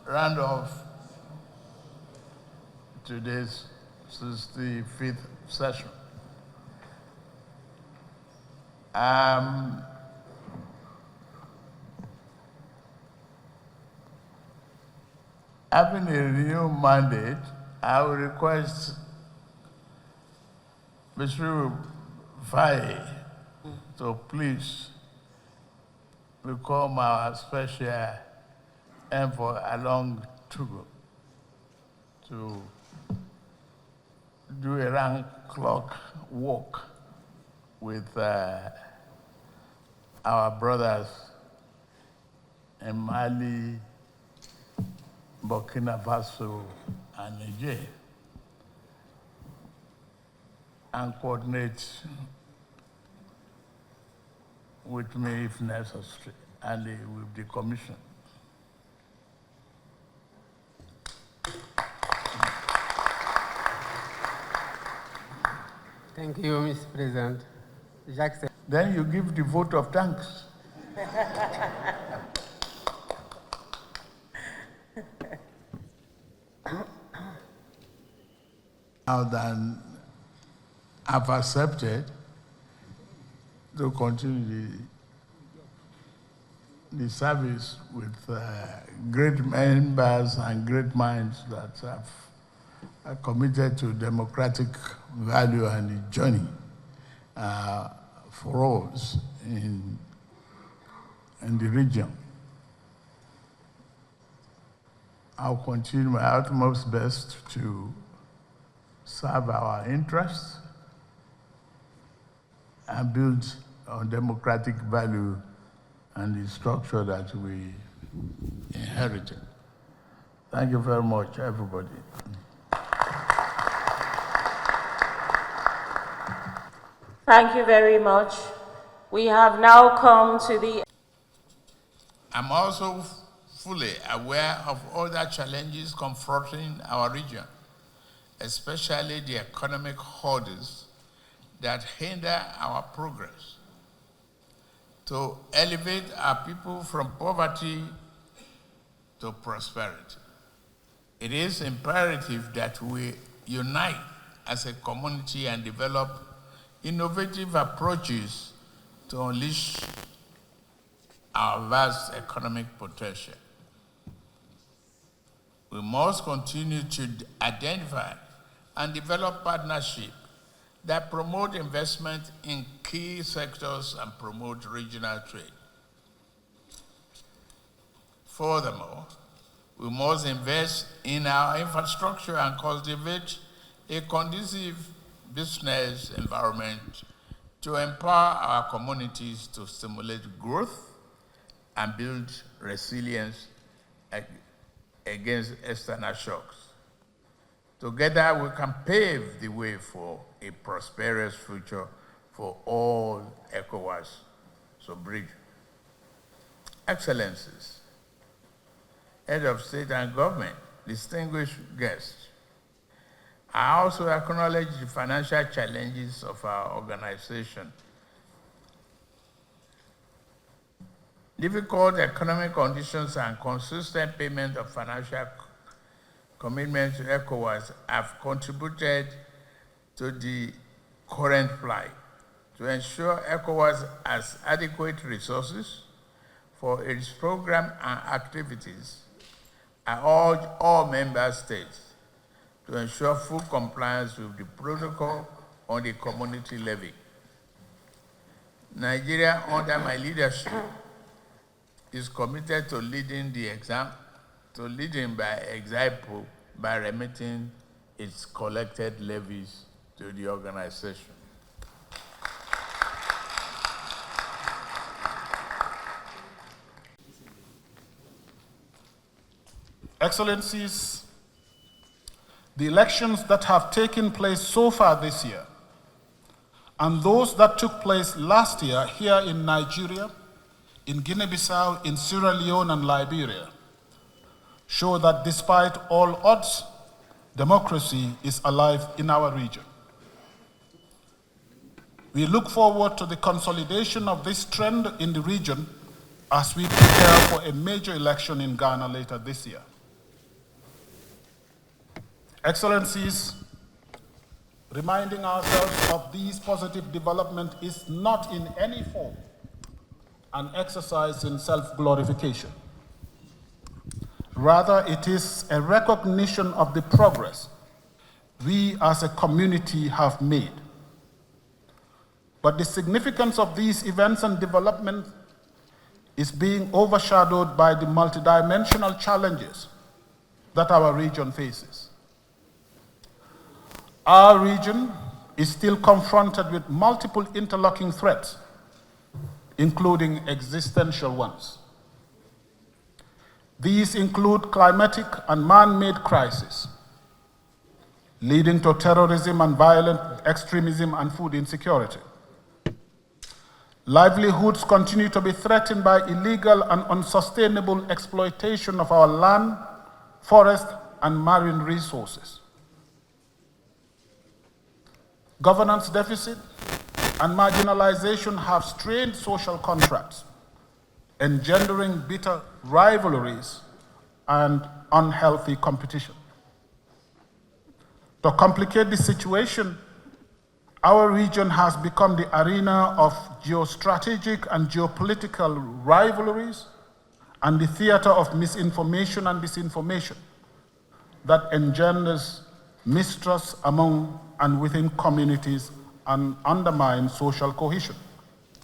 round off today's 65th session. Having a renewed mandate, I will request Mr. Faye to please become our special envoy along Togo to do a round clock walk with our brothers in Mali, Burkina Faso, and Niger, and coordinate with me if necessary, and with the commission. Thank you, Mr. President. Jacques. Then you give the vote of thanks. Now then, I've accepted to continue the service with great members and great minds that are committed to democratic value and the journey for us in the region. I'll continue my utmost best to serve our interests and build on democratic value and the structure that we inherited. Thank you very much, everybody. Thank you very much. We have now come to the... I'm also fully aware of other challenges confronting our region, especially the economic hurdles that hinder our progress. To elevate our people from poverty to prosperity, it is imperative that we unite as a community and develop innovative approaches to unleash our vast economic potential. We must continue to identify and develop partnerships that promote investment in key sectors and promote regional trade. Furthermore, we must invest in our infrastructure and cultivate a conducive business environment to empower our communities to stimulate growth and build resilience against external shocks. Together, we can pave the way for a prosperous future for all ECOWAS sub-region. Excellencies, Head of State and Government, distinguished guests, I also acknowledge the financial challenges of our organization. Difficult economic conditions and consistent payment of financial commitments to ECOWAS have contributed to the current plight. To ensure ECOWAS has adequate resources for its program and activities, I urge all member states to ensure full compliance with the protocol on the community levy. Nigeria, under my leadership, is committed to leading by example by remitting its collected levies to the organization. Excellencies, the elections that have taken place so far this year and those that took place last year here in Nigeria, in Guinea-Bissau, in Sierra Leone, and Liberia show that despite all odds, democracy is alive in our region. We look forward to the consolidation of this trend in the region as we prepare for a major election in Ghana later this year. Excellencies, reminding ourselves of these positive developments is not in any form an exercise in self-glorification. Rather, it is a recognition of the progress we as a community have made. But the significance of these events and development is being overshadowed by the multidimensional challenges that our region faces. Our region is still confronted with multiple interlocking threats, including existential ones. These include climatic and man-made crises, leading to terrorism and violent extremism and food insecurity. Livelihoods continue to be threatened by illegal and unsustainable exploitation of our land, forest, and marine resources. Governance deficit and marginalization have strained social contracts, engendering bitter rivalries and unhealthy competition. To complicate the situation, our region has become the arena of geostrategic and geopolitical rivalries and the theater of misinformation and disinformation that engenders mistrust among and within communities and undermines social cohesion.